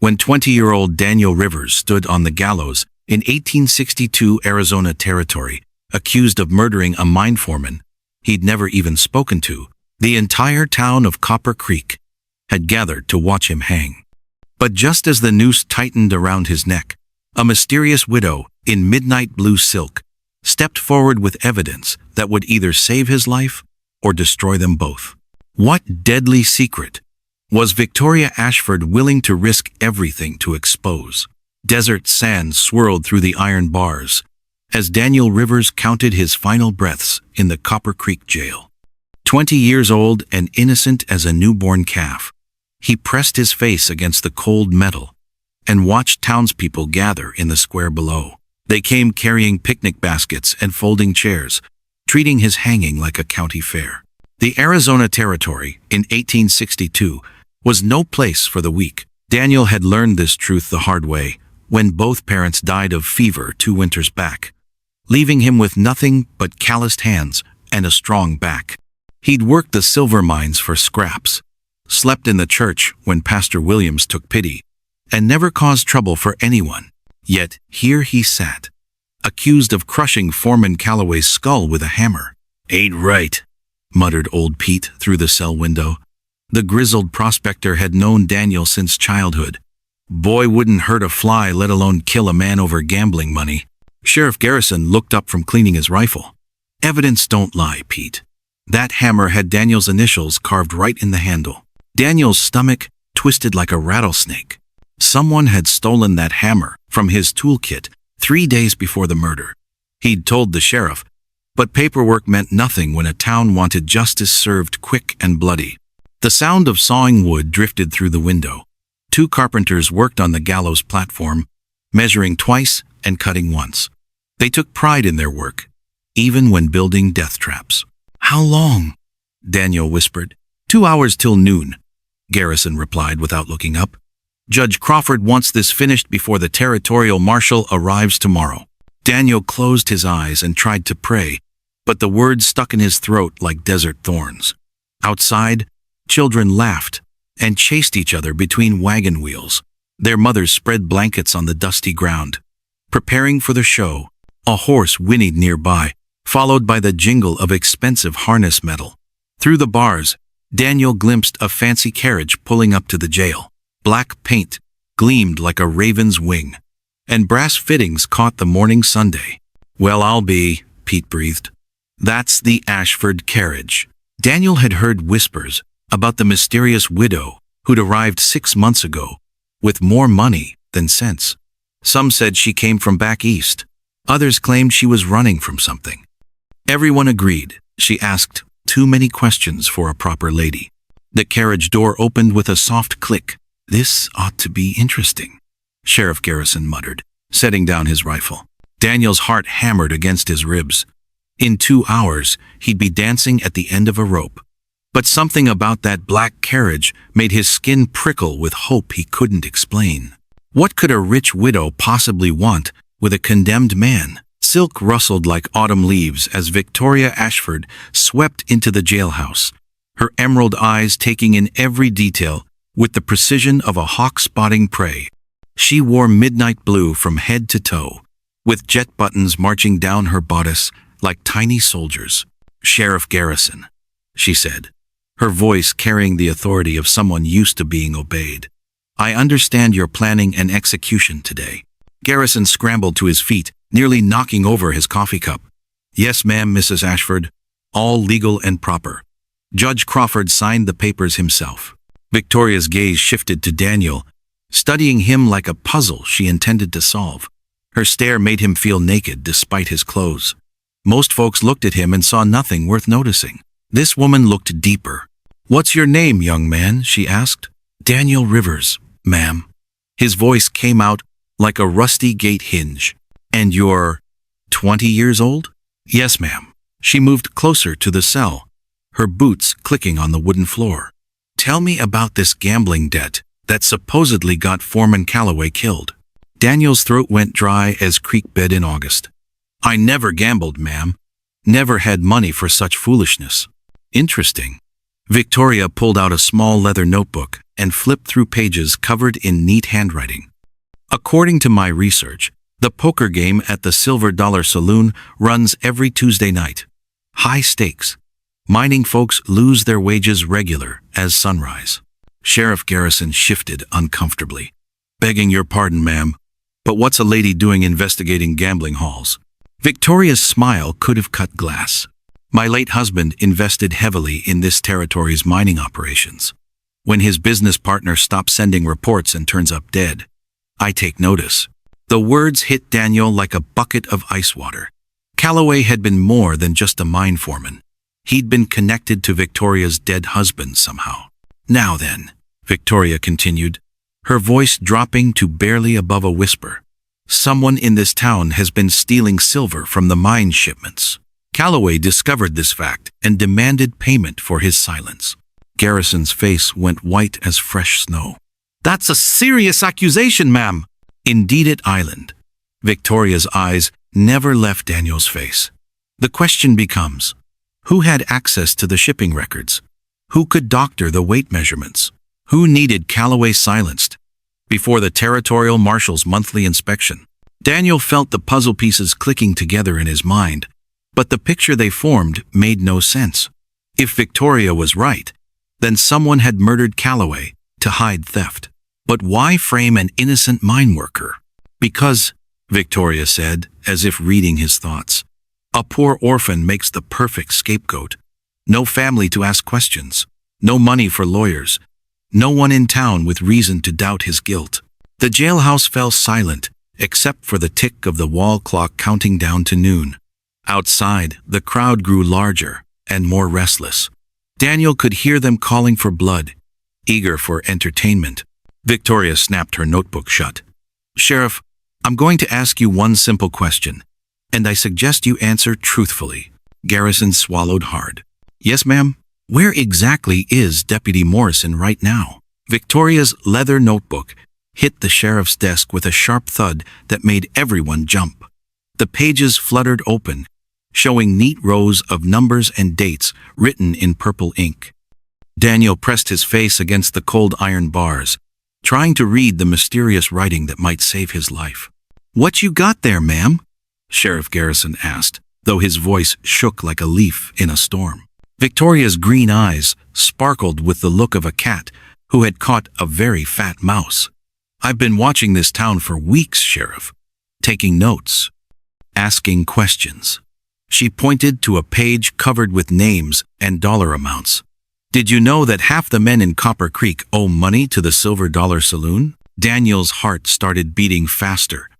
when 20-year-old Daniel Rivers stood on the gallows in 1862 Arizona Territory, accused of murdering a mine foreman he'd never even spoken to. The entire town of Copper Creek had gathered to watch him hang. But just as the noose tightened around his neck, a mysterious widow in midnight blue silk stepped forward with evidence that would either save his life or destroy them both. What deadly secret was Victoria Ashford willing to risk everything to expose? Desert sand swirled through the iron bars as Daniel Rivers counted his final breaths in the Copper Creek jail. 20 years old and innocent as a newborn calf, he pressed his face against the cold metal and watched townspeople gather in the square below. They came carrying picnic baskets and folding chairs, treating his hanging like a county fair. The Arizona Territory in 1862 was no place for the weak. Daniel had learned this truth the hard way when both parents died of fever 2 winters back, leaving him with nothing but calloused hands and a strong back. He'd worked the silver mines for scraps, slept in the church when Pastor Williams took pity, and never caused trouble for anyone. Yet here he sat, accused of crushing Foreman Calloway's skull with a hammer. "Ain't right," muttered old Pete through the cell window. The grizzled prospector had known Daniel since childhood. Boy wouldn't hurt a fly, let alone kill a man over gambling money. Sheriff Garrison looked up from cleaning his rifle. "Evidence don't lie, Pete. That hammer had Daniel's initials carved right in the handle." Daniel's stomach twisted like a rattlesnake. Someone had stolen that hammer from his toolkit 3 days before the murder. He'd told the sheriff, but paperwork meant nothing when a town wanted justice served quick and bloody. The sound of sawing wood drifted through the window. 2 carpenters worked on the gallows platform, measuring twice and cutting once. They took pride in their work, even when building death traps. "How long?" Daniel whispered. 2 hours till noon," Garrison replied without looking up. "Judge Crawford wants this finished before the territorial marshal arrives tomorrow." Daniel closed his eyes and tried to pray, but the words stuck in his throat like desert thorns. Outside, children laughed and chased each other between wagon wheels. Their mothers spread blankets on the dusty ground, preparing for the show. A horse whinnied nearby, followed by the jingle of expensive harness metal. Through the bars, Daniel glimpsed a fancy carriage pulling up to the jail. Black paint gleamed like a raven's wing, and brass fittings caught the morning Sunday. "Well, I'll be," Pete breathed. "That's the Ashford carriage." Daniel had heard whispers about the mysterious widow who'd arrived 6 months ago with more money than sense. Some said she came from back east. Others claimed she was running from something. Everyone agreed she asked too many questions for a proper lady. The carriage door opened with a soft click. "This ought to be interesting," Sheriff Garrison muttered, setting down his rifle. Daniel's heart hammered against his ribs. In 2 hours, he'd be dancing at the end of a rope. But something about that black carriage made his skin prickle with hope he couldn't explain. What could a rich widow possibly want with a condemned man? Silk rustled like autumn leaves as Victoria Ashford swept into the jailhouse, her emerald eyes taking in every detail with the precision of a hawk spotting prey. She wore midnight blue from head to toe, with jet buttons marching down her bodice like tiny soldiers. "Sheriff Garrison," she said, her voice carrying the authority of someone used to being obeyed. "I understand you're planning an execution today." Garrison scrambled to his feet, nearly knocking over his coffee cup. "Yes, ma'am, Mrs. Ashford. All legal and proper." Judge Crawford signed the papers himself. Victoria's gaze shifted to Daniel, studying him like a puzzle she intended to solve. Her stare made him feel naked despite his clothes. Most folks looked at him and saw nothing worth noticing. This woman looked deeper. "What's your name, young man?" she asked. "Daniel Rivers, ma'am." His voice came out like a rusty gate hinge. "And you're 20 years old?" "Yes, ma'am." She moved closer to the cell, her boots clicking on the wooden floor. "Tell me about this gambling debt that supposedly got Foreman Calloway killed." Daniel's throat went dry as creek bed in August. "I never gambled, ma'am. Never had money for such foolishness." "Interesting." Victoria pulled out a small leather notebook and flipped through pages covered in neat handwriting. According to my research, the poker game at the Silver Dollar Saloon runs every Tuesday night. High stakes. Mining folks lose their wages regular as sunrise. Sheriff Garrison shifted uncomfortably. Begging your pardon, ma'am, but what's a lady doing investigating gambling halls? Victoria's smile could have cut glass. My late husband invested heavily in this territory's mining operations. When his business partner stops sending reports and turns up dead, I take notice. The words hit Daniel like a bucket of ice water. Calloway had been more than just a mine foreman. He'd been connected to Victoria's dead husband somehow. Now then, Victoria continued, her voice dropping to barely above a whisper. Someone in this town has been stealing silver from the mine shipments. Calloway discovered this fact and demanded payment for his silence. Garrison's face went white as fresh snow. That's a serious accusation, ma'am. Indeed it island. Victoria's eyes never left Daniel's face. The question becomes, who had access to the shipping records? Who could doctor the weight measurements? Who needed Calloway silenced? Before the Territorial Marshal's monthly inspection, Daniel felt the puzzle pieces clicking together in his mind, but the picture they formed made no sense. If Victoria was right, then someone had murdered Calloway to hide theft. But why frame an innocent mine worker? Because, Victoria said, as if reading his thoughts, a poor orphan makes the perfect scapegoat. No family to ask questions, no money for lawyers, no one in town with reason to doubt his guilt. The jailhouse fell silent, except for the tick of the wall clock counting down to noon. Outside, the crowd grew larger and more restless. Daniel could hear them calling for blood, eager for entertainment. Victoria snapped her notebook shut. Sheriff, I'm going to ask you one simple question, and I suggest you answer truthfully. Garrison swallowed hard. Yes, ma'am? Where exactly is Deputy Morrison right now? Victoria's leather notebook hit the sheriff's desk with a sharp thud that made everyone jump. The pages fluttered open, showing neat rows of numbers and dates written in purple ink. Daniel pressed his face against the cold iron bars, trying to read the mysterious writing that might save his life. What you got there, ma'am? Sheriff Garrison asked, though his voice shook like a leaf in a storm. Victoria's green eyes sparkled with the look of a cat who had caught a very fat mouse. I've been watching this town for weeks, Sheriff. Taking notes. Asking questions. She pointed to a page covered with names and dollar amounts. Did you know that half the men in Copper Creek owe money to the Silver Dollar Saloon? Daniel's heart started beating faster.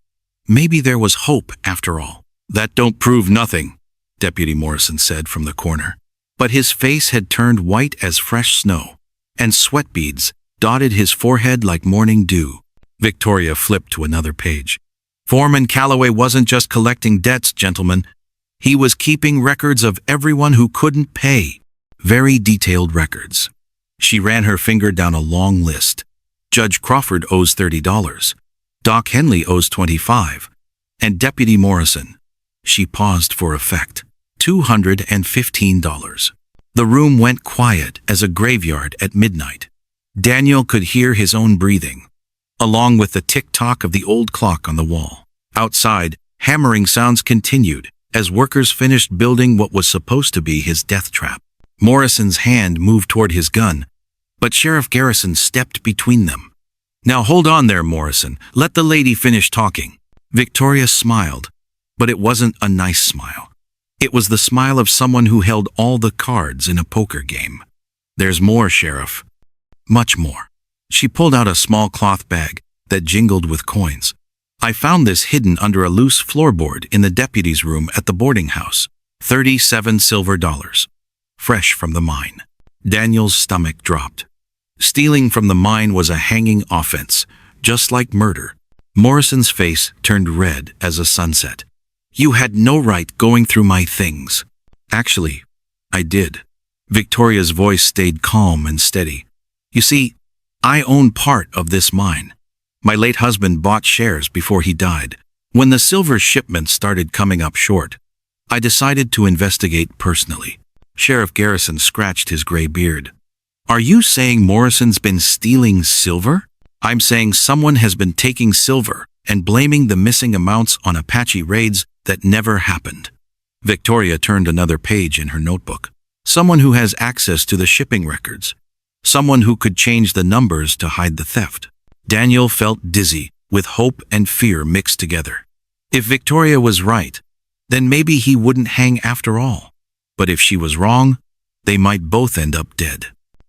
Maybe there was hope after all. That don't prove nothing, Deputy Morrison said from the corner. But his face had turned white as fresh snow, and sweat beads dotted his forehead like morning dew. Victoria flipped to another page. Foreman Calloway wasn't just collecting debts, gentlemen. He was keeping records of everyone who couldn't pay. Very detailed records. She ran her finger down a long list. Judge Crawford owes $30. Doc Henley owes $25. And Deputy Morrison. She paused for effect. $215. The room went quiet as a graveyard at midnight. Daniel could hear his own breathing, along with the tick-tock of the old clock on the wall. Outside, hammering sounds continued as workers finished building what was supposed to be his death trap. Morrison's hand moved toward his gun, but Sheriff Garrison stepped between them. Now hold on there, Morrison. Let the lady finish talking. Victoria smiled, but it wasn't a nice smile. It was the smile of someone who held all the cards in a poker game. There's more, Sheriff. Much more. She pulled out a small cloth bag that jingled with coins. I found this hidden under a loose floorboard in the deputy's room at the boarding house. 37 silver dollars. Fresh from the mine. Daniel's stomach dropped. Stealing from the mine was a hanging offense, just like murder. Morrison's face turned red as a sunset. You had no right going through my things. Actually, I did. Victoria's voice stayed calm and steady. You see, I own part of this mine. My late husband bought shares before he died. When the silver shipments started coming up short, I decided to investigate personally. Sheriff Garrison scratched his gray beard. Are you saying Morrison's been stealing silver? I'm saying someone has been taking silver and blaming the missing amounts on Apache raids that never happened. Victoria turned another page in her notebook. Someone who has access to the shipping records. Someone who could change the numbers to hide the theft. Daniel felt dizzy, with hope and fear mixed together. If Victoria was right, then maybe he wouldn't hang after all. But if she was wrong, they might both end up dead.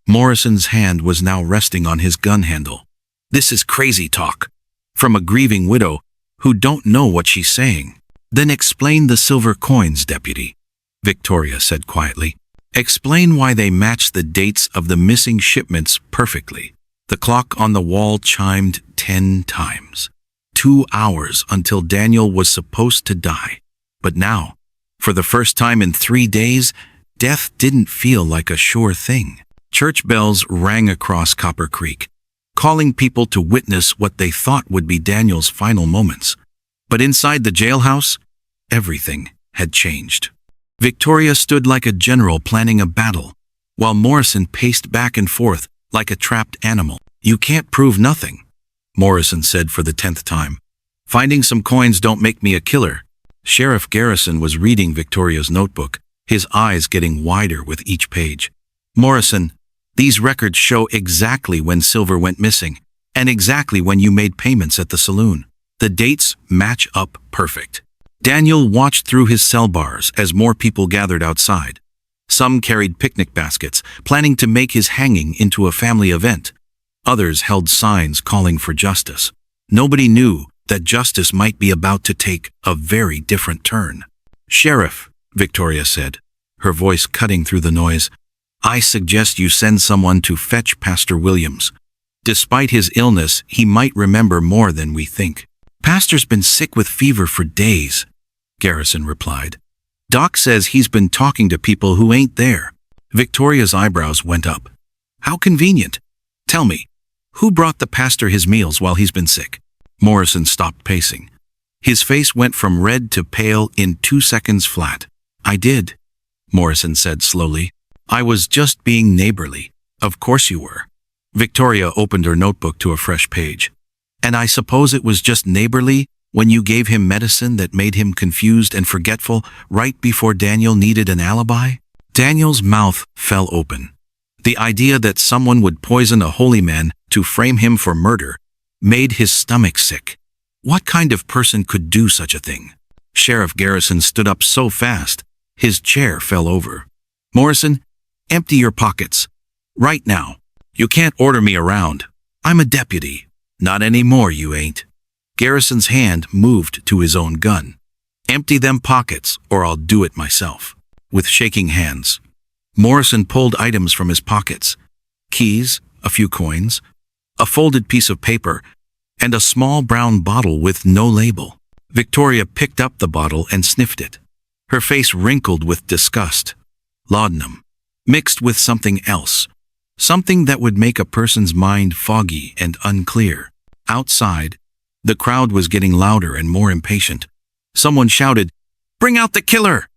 Morrison's hand was now resting on his gun handle. This is crazy talk. From a grieving widow who don't know what she's saying. Then explain the silver coins, deputy, Victoria said quietly. Explain why they match the dates of the missing shipments perfectly. The clock on the wall chimed 10 times. 2 hours until Daniel was supposed to die. But now, for the first time in 3 days, death didn't feel like a sure thing. Church bells rang across Copper Creek, calling people to witness what they thought would be Daniel's final moments. But inside the jailhouse, everything had changed. Victoria stood like a general planning a battle, while Morrison paced back and forth like a trapped animal. You can't prove nothing, Morrison said for the 10th time. Finding some coins don't make me a killer. Sheriff Garrison was reading Victoria's notebook, his eyes getting wider with each page. Morrison, these records show exactly when silver went missing, and exactly when you made payments at the saloon. The dates match up perfect. Daniel watched through his cell bars as more people gathered outside. Some carried picnic baskets, planning to make his hanging into a family event. Others held signs calling for justice. Nobody knew that justice might be about to take a very different turn. Sheriff, Victoria said, her voice cutting through the noise, I suggest you send someone to fetch Pastor Williams. Despite his illness, he might remember more than we think. Pastor's been sick with fever for days, Garrison replied. Doc says he's been talking to people who ain't there. Victoria's eyebrows went up. How convenient. Tell me, who brought the pastor his meals while he's been sick? Morrison stopped pacing. His face went from red to pale in 2 seconds flat. I did, Morrison said slowly. I was just being neighborly. Of course you were. Victoria opened her notebook to a fresh page. And I suppose it was just neighborly when you gave him medicine that made him confused and forgetful right before Daniel needed an alibi? Daniel's mouth fell open. The idea that someone would poison a holy man to frame him for murder made his stomach sick. What kind of person could do such a thing? Sheriff Garrison stood up so fast, his chair fell over. Morrison, empty your pockets. Right now. You can't order me around. I'm a deputy. Not anymore, you ain't. Garrison's hand moved to his own gun. Empty them pockets, or I'll do it myself. With shaking hands, Morrison pulled items from his pockets. Keys, a few coins, a folded piece of paper, and a small brown bottle with no label. Victoria picked up the bottle and sniffed it. Her face wrinkled with disgust. Laudanum, mixed with something else. Something that would make a person's mind foggy and unclear. Outside, the crowd was getting louder and more impatient. Someone shouted, "Bring out the killer!"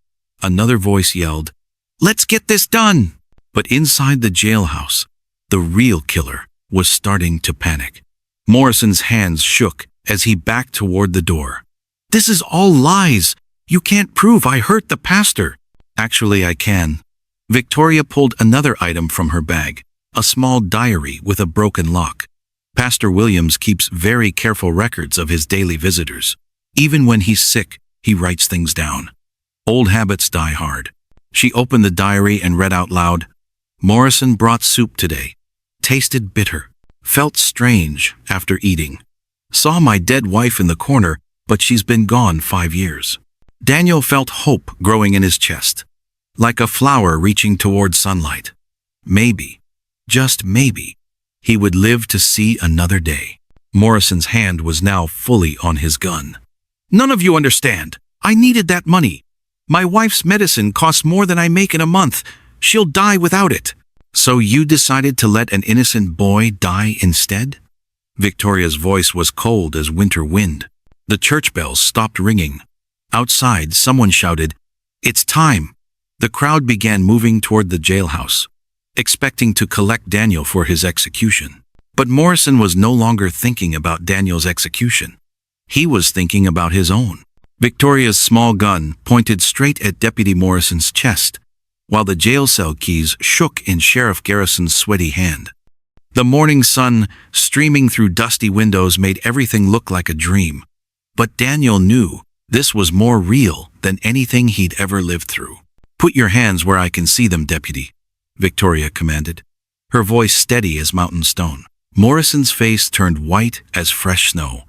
Another voice yelled, "Let's get this done!" But inside the jailhouse, the real killer was starting to panic. Morrison's hands shook as he backed toward the door. "This is all lies! You can't prove I hurt the pastor!" "Actually, I can." Victoria pulled another item from her bag. A small diary with a broken lock. Pastor Williams keeps very careful records of his daily visitors. Even when he's sick, he writes things down. Old habits die hard. She opened the diary and read out loud, "Morrison brought soup today. Tasted bitter. Felt strange after eating. Saw my dead wife in the corner, but she's been gone 5 years." Daniel felt hope growing in his chest, like a flower reaching toward sunlight. Maybe, just maybe, he would live to see another day. Morrison's hand was now fully on his gun. "None of you understand. I needed that money. My wife's medicine costs more than I make in a month. She'll die without it." "So you decided to let an innocent boy die instead?" Victoria's voice was cold as winter wind. The church bells stopped ringing. Outside, someone shouted, "It's time." The crowd began moving toward the jailhouse. expecting to collect Daniel for his execution. But Morrison was no longer thinking about Daniel's execution. He was thinking about his own. Victoria's small gun pointed straight at Deputy Morrison's chest, while the jail cell keys shook in Sheriff Garrison's sweaty hand. The morning sun, streaming through dusty windows, made everything look like a dream. But Daniel knew this was more real than anything he'd ever lived through. "Put your hands where I can see them, Deputy," Victoria commanded, her voice steady as mountain stone. Morrison's face turned white as fresh snow,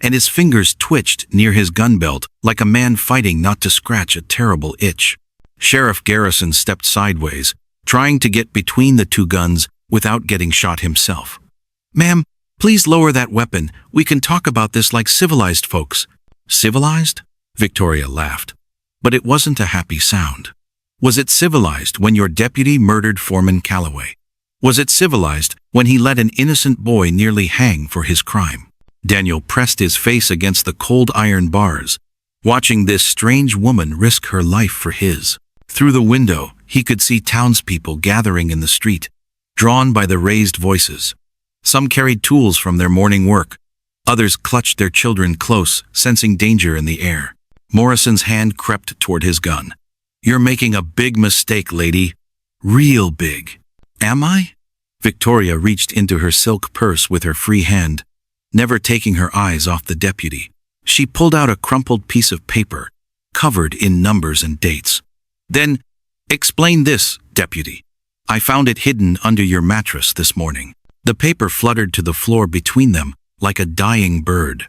and his fingers twitched near his gun belt like a man fighting not to scratch a terrible itch. Sheriff Garrison stepped sideways, trying to get between the two guns without getting shot himself. "Ma'am, please lower that weapon. We can talk about this like civilized folks." "Civilized?" Victoria laughed. But it wasn't a happy sound. Was it civilized when your deputy murdered Foreman Calloway? Was it civilized when he let an innocent boy nearly hang for his crime? Daniel pressed his face against the cold iron bars, watching this strange woman risk her life for his. Through the window, he could see townspeople gathering in the street, drawn by the raised voices. Some carried tools from their morning work. Others clutched their children close, sensing danger in the air. Morrison's hand crept toward his gun. "You're making a big mistake, lady. Real big." "Am I?" Victoria reached into her silk purse with her free hand, never taking her eyes off the deputy. She pulled out a crumpled piece of paper, covered in numbers and dates. "Then, explain this, deputy. I found it hidden under your mattress this morning." The paper fluttered to the floor between them like a dying bird.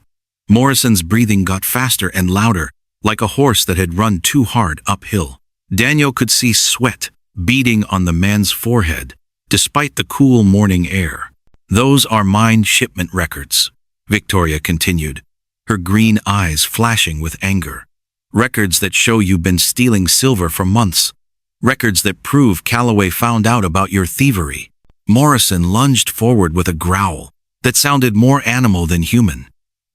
Morrison's breathing got faster and louder, like a horse that had run too hard uphill. Daniel could see sweat beading on the man's forehead, despite the cool morning air. "Those are mine shipment records," Victoria continued, her green eyes flashing with anger. "Records that show you've been stealing silver for months. Records that prove Calloway found out about your thievery." Morrison lunged forward with a growl that sounded more animal than human.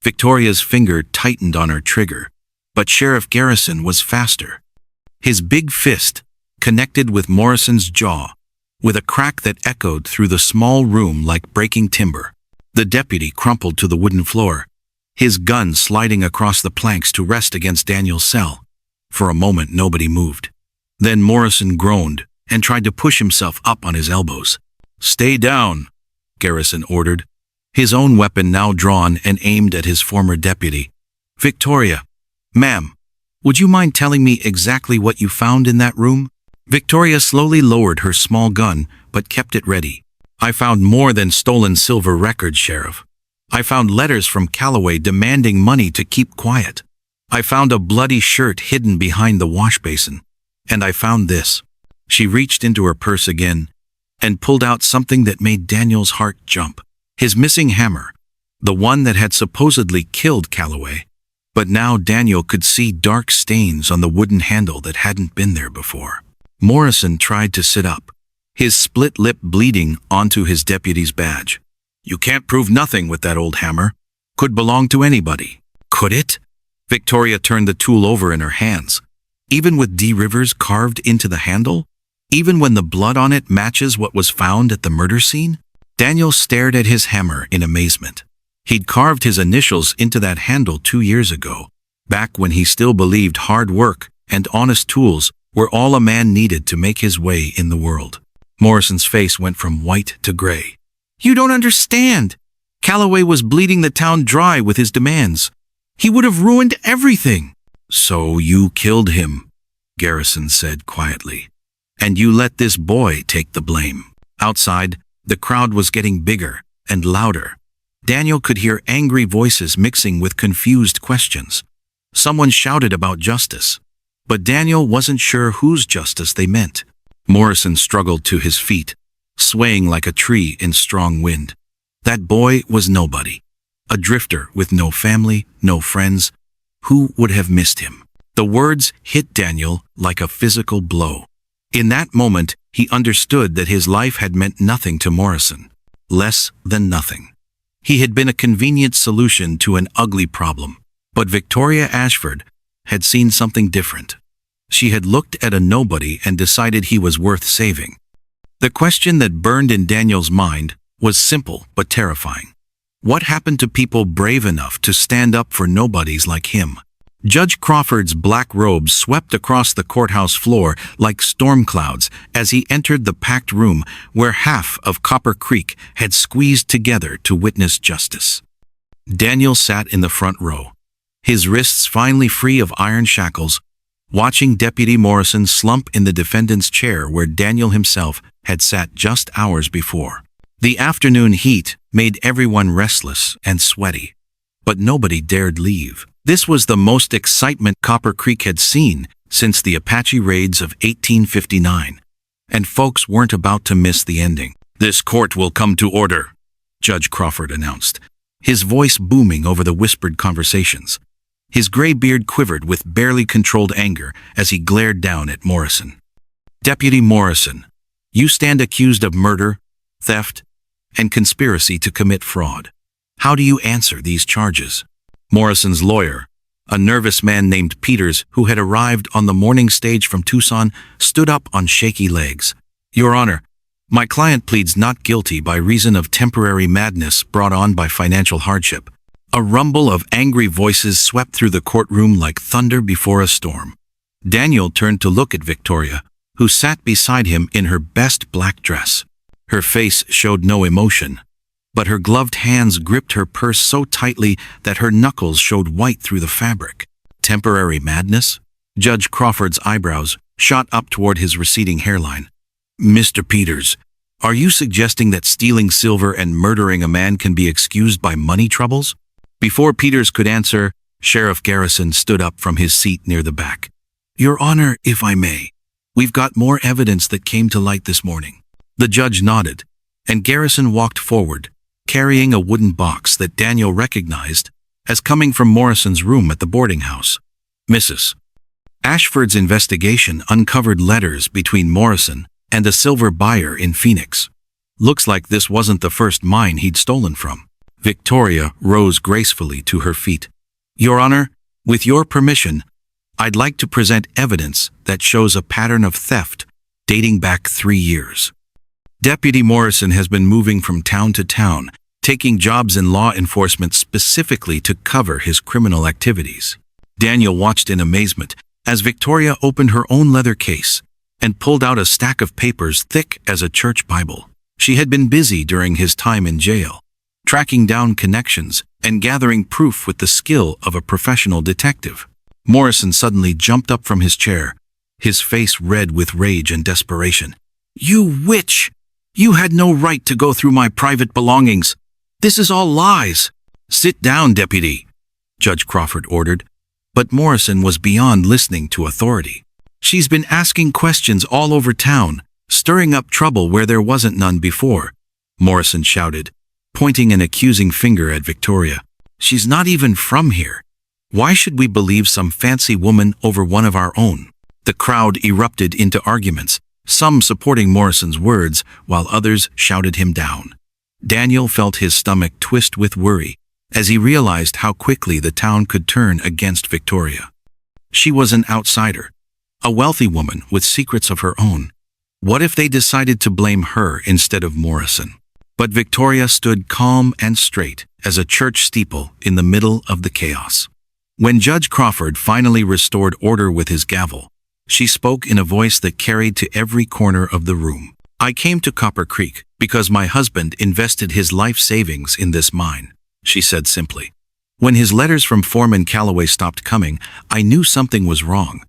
Victoria's finger tightened on her trigger, but Sheriff Garrison was faster. His big fist connected with Morrison's jaw, with a crack that echoed through the small room like breaking timber. The deputy crumpled to the wooden floor, his gun sliding across the planks to rest against Daniel's cell. For a moment, nobody moved. Then Morrison groaned and tried to push himself up on his elbows. "Stay down," Garrison ordered, his own weapon now drawn and aimed at his former deputy. "Victoria, ma'am, would you mind telling me exactly what you found in that room?" Victoria slowly lowered her small gun, but kept it ready. "I found more than stolen silver records, Sheriff. I found letters from Calloway demanding money to keep quiet. I found a bloody shirt hidden behind the wash basin. And I found this." She reached into her purse again and pulled out something that made Daniel's heart jump. His missing hammer, the one that had supposedly killed Calloway. But now Daniel could see dark stains on the wooden handle that hadn't been there before. Morrison tried to sit up, his split lip bleeding onto his deputy's badge. "You can't prove nothing with that old hammer. Could belong to anybody." "Could it?" Victoria turned the tool over in her hands. "Even with D. Rivers carved into the handle? Even when the blood on it matches what was found at the murder scene?" Daniel stared at his hammer in amazement. He'd carved his initials into that handle 2 years ago, back when he still believed hard work and honest tools were all a man needed to make his way in the world. Morrison's face went from white to gray. "You don't understand. Calloway was bleeding the town dry with his demands. He would have ruined everything." "So you killed him," Garrison said quietly. "And you let this boy take the blame." Outside, the crowd was getting bigger and louder. Daniel could hear angry voices mixing with confused questions. Someone shouted about justice, but Daniel wasn't sure whose justice they meant. Morrison struggled to his feet, swaying like a tree in strong wind. That boy was nobody, a drifter with no family, no friends. Who would have missed him? The words hit Daniel like a physical blow. In that moment, he understood that his life had meant nothing to Morrison, less than nothing. He had been a convenient solution to an ugly problem, but Victoria Ashford had seen something different. She had looked at a nobody and decided he was worth saving. The question that burned in Daniel's mind was simple but terrifying. What happened to people brave enough to stand up for nobodies like him? Judge Crawford's black robes swept across the courthouse floor like storm clouds as he entered the packed room where half of Copper Creek had squeezed together to witness justice. Daniel sat in the front row, his wrists finally free of iron shackles, watching Deputy Morrison slump in the defendant's chair where Daniel himself had sat just hours before. The afternoon heat made everyone restless and sweaty, but nobody dared leave. This was the most excitement Copper Creek had seen since the Apache raids of 1859, and folks weren't about to miss the ending. "This court will come to order," Judge Crawford announced, his voice booming over the whispered conversations. His gray beard quivered with barely controlled anger as he glared down at Morrison. "Deputy Morrison, you stand accused of murder, theft, and conspiracy to commit fraud. How do you answer these charges?" Morrison's lawyer, a nervous man named Peters who had arrived on the morning stage from Tucson, stood up on shaky legs. "Your Honor, my client pleads not guilty by reason of temporary madness brought on by financial hardship." A rumble of angry voices swept through the courtroom like thunder before a storm. Daniel turned to look at Victoria, who sat beside him in her best black dress. Her face showed no emotion, but her gloved hands gripped her purse so tightly that her knuckles showed white through the fabric. "Temporary madness?" Judge Crawford's eyebrows shot up toward his receding hairline. "Mr. Peters, are you suggesting that stealing silver and murdering a man can be excused by money troubles?" Before Peters could answer, Sheriff Garrison stood up from his seat near the back. "Your Honor, if I may, we've got more evidence that came to light this morning." The judge nodded, and Garrison walked forward, carrying a wooden box that Daniel recognized as coming from Morrison's room at the boarding house. "Mrs. Ashford's investigation uncovered letters between Morrison and a silver buyer in Phoenix. Looks like this wasn't the first mine he'd stolen from." Victoria rose gracefully to her feet. "Your Honor, with your permission, I'd like to present evidence that shows a pattern of theft dating back 3 years. Deputy Morrison has been moving from town to town, taking jobs in law enforcement specifically to cover his criminal activities." Daniel watched in amazement as Victoria opened her own leather case and pulled out a stack of papers thick as a church Bible. She had been busy during his time in jail, tracking down connections and gathering proof with the skill of a professional detective. Morrison suddenly jumped up from his chair, his face red with rage and desperation. "You witch! You had no right to go through my private belongings. This is all lies." "Sit down, Deputy," Judge Crawford ordered, but Morrison was beyond listening to authority. "She's been asking questions all over town, stirring up trouble where there wasn't none before," Morrison shouted, pointing an accusing finger at Victoria. "She's not even from here. Why should we believe some fancy woman over one of our own?" The crowd erupted into arguments, some supporting Morrison's words while others shouted him down. Daniel felt his stomach twist with worry as he realized how quickly the town could turn against Victoria. She was an outsider, a wealthy woman with secrets of her own. What if they decided to blame her instead of Morrison? But Victoria stood calm and straight as a church steeple in the middle of the chaos. When Judge Crawford finally restored order with his gavel, she spoke in a voice that carried to every corner of the room. "I came to Copper Creek because my husband invested his life savings in this mine," she said simply. "When his letters from Foreman Calloway stopped coming, I knew something was wrong.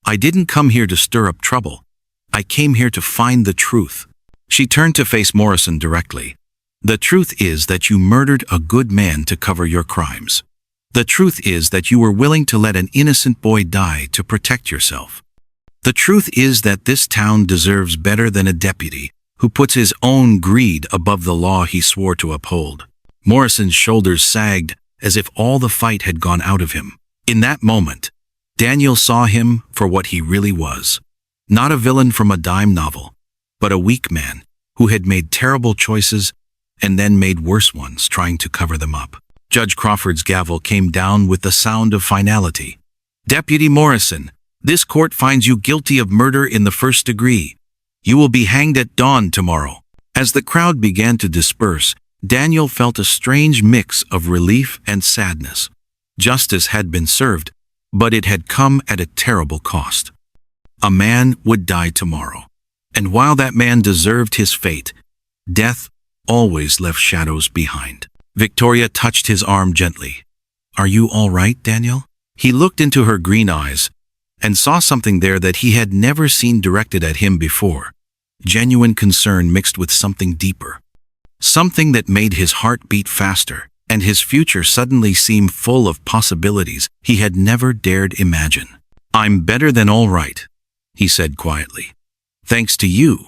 I didn't come here to stir up trouble. I came here to find the truth." She turned to face Morrison directly. "The truth is that you murdered a good man to cover your crimes. The truth is that you were willing to let an innocent boy die to protect yourself. The truth is that this town deserves better than a deputy who puts his own greed above the law he swore to uphold." Morrison's shoulders sagged as if all the fight had gone out of him. In that moment, Daniel saw him for what he really was. Not a villain from a dime novel, but a weak man who had made terrible choices and then made worse ones trying to cover them up. Judge Crawford's gavel came down with the sound of finality. "Deputy Morrison, this court finds you guilty of murder in the first degree. You will be hanged at dawn tomorrow." As the crowd began to disperse, Daniel felt a strange mix of relief and sadness. Justice had been served, but it had come at a terrible cost. A man would die tomorrow, and while that man deserved his fate, death always left shadows behind. Victoria touched his arm gently. "Are you all right, Daniel?" He looked into her green eyes and saw something there that he had never seen directed at him before. Genuine concern mixed with something deeper. Something that made his heart beat faster, and his future suddenly seem full of possibilities he had never dared imagine. "I'm better than all right," he said quietly. "Thanks to you,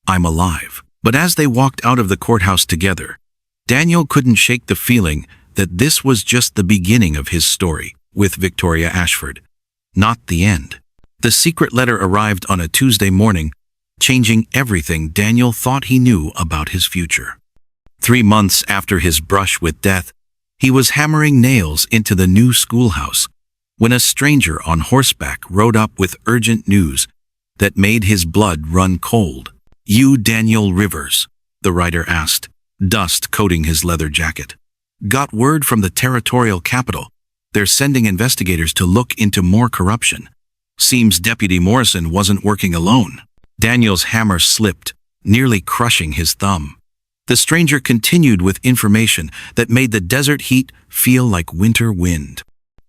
I'm alive." But as they walked out of the courthouse together, Daniel couldn't shake the feeling that this was just the beginning of his story with Victoria Ashford, not the end. The secret letter arrived on a Tuesday morning, changing everything Daniel thought he knew about his future. 3 months after his brush with death, he was hammering nails into the new schoolhouse when a stranger on horseback rode up with urgent news that made his blood run cold. "You Daniel Rivers?" the rider asked, dust coating his leather jacket. "Got word from the territorial capital. They're sending investigators to look into more corruption. Seems Deputy Morrison wasn't working alone." Daniel's hammer slipped, nearly crushing his thumb. The stranger continued with information that made the desert heat feel like winter wind.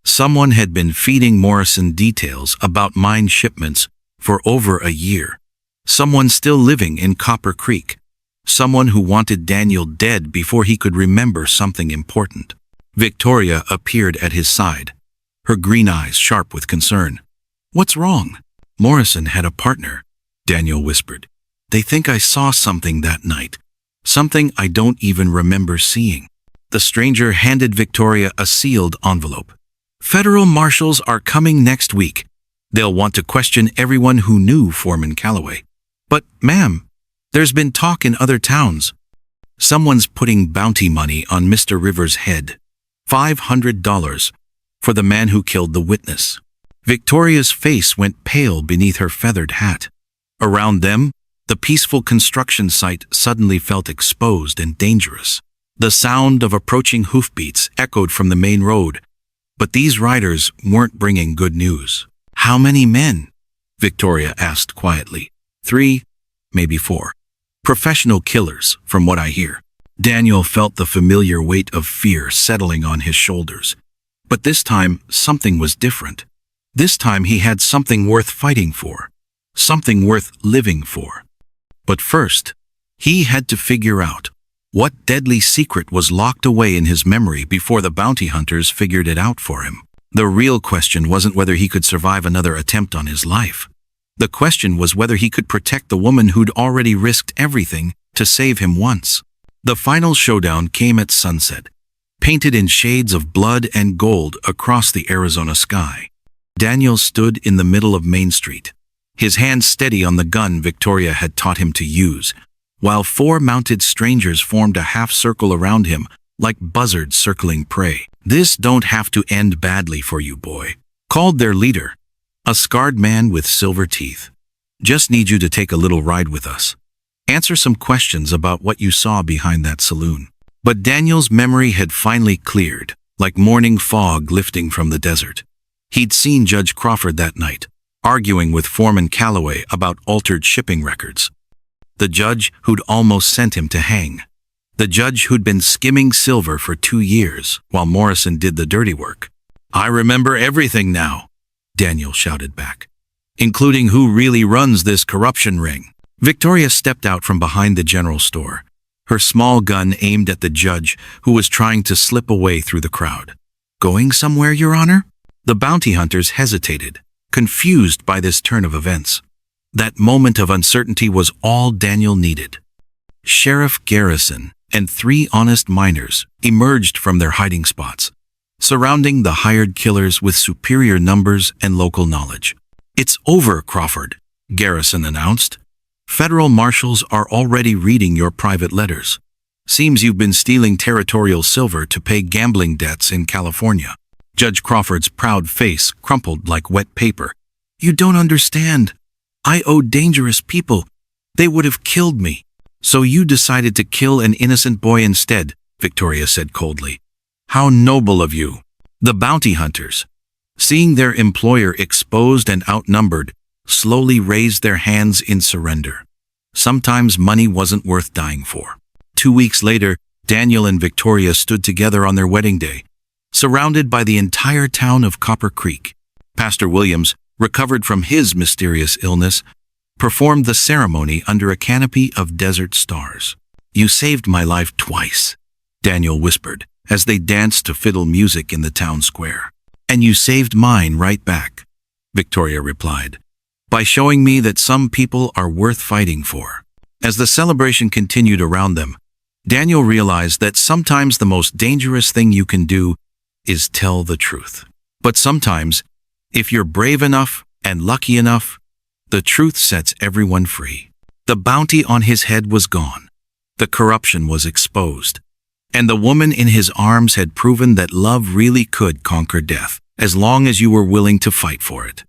Someone had been feeding Morrison details about mine shipments for over a year. Someone still living in Copper Creek. Someone who wanted Daniel dead before he could remember something important. Victoria appeared at his side, her green eyes sharp with concern. "What's wrong?" "Morrison had a partner," Daniel whispered. "They think I saw something that night. Something I don't even remember seeing." The stranger handed Victoria a sealed envelope. "Federal marshals are coming next week. They'll want to question everyone who knew Foreman Calloway." "But, ma'am, there's been talk in other towns." "Someone's putting bounty money on Mr. Rivers' head. $500 for the man who killed the witness." Victoria's face went pale beneath her feathered hat. Around them, the peaceful construction site suddenly felt exposed and dangerous. The sound of approaching hoofbeats echoed from the main road, but these riders weren't bringing good news. "How many men?" Victoria asked quietly. 3, maybe 4. "Professional killers, from what I hear." Daniel felt the familiar weight of fear settling on his shoulders. But this time, something was different. This time he had something worth fighting for. Something worth living for. But first, he had to figure out what deadly secret was locked away in his memory before the bounty hunters figured it out for him. The real question wasn't whether he could survive another attempt on his life. The question was whether he could protect the woman who'd already risked everything to save him once. The final showdown came at sunset, painted in shades of blood and gold across the Arizona sky. Daniel stood in the middle of Main Street, his hand steady on the gun Victoria had taught him to use, while 4 mounted strangers formed a half-circle around him like buzzards circling prey. "This don't have to end badly for you, boy," called their leader, a scarred man with silver teeth. "Just need you to take a little ride with us. Answer some questions about what you saw behind that saloon." But Daniel's memory had finally cleared, like morning fog lifting from the desert. He'd seen Judge Crawford that night, arguing with Foreman Calloway about altered shipping records. The judge who'd almost sent him to hang. The judge who'd been skimming silver for 2 years while Morrison did the dirty work. "I remember everything now," Daniel shouted back, "including who really runs this corruption ring." Victoria stepped out from behind the general store, her small gun aimed at the judge who was trying to slip away through the crowd. "Going somewhere, Your Honor?" The bounty hunters hesitated, confused by this turn of events. That moment of uncertainty was all Daniel needed. Sheriff Garrison and 3 honest miners emerged from their hiding spots, surrounding the hired killers with superior numbers and local knowledge. "It's over, Crawford," Garrison announced. "Federal marshals are already reading your private letters. Seems you've been stealing territorial silver to pay gambling debts in California." Judge Crawford's proud face crumpled like wet paper. "You don't understand. I owe dangerous people They would have killed me. So you decided to kill an innocent boy instead, Victoria said coldly. How noble of you. The bounty hunters, seeing their employer exposed and outnumbered, slowly raised their hands in surrender. Sometimes money wasn't worth dying for. 2 weeks later, Daniel and Victoria stood together on their wedding day, surrounded by the entire town of Copper Creek. Pastor Williams, recovered from his mysterious illness, performed the ceremony under a canopy of desert stars. You saved my life twice, Daniel whispered, as they danced to fiddle music in the town square. And you saved mine right back, Victoria replied, by showing me that some people are worth fighting for. As the celebration continued around them, Daniel realized that sometimes the most dangerous thing you can do is tell the truth. But sometimes, if you're brave enough and lucky enough, the truth sets everyone free. The bounty on his head was gone. The corruption was exposed. And the woman in his arms had proven that love really could conquer death, as long as you were willing to fight for it.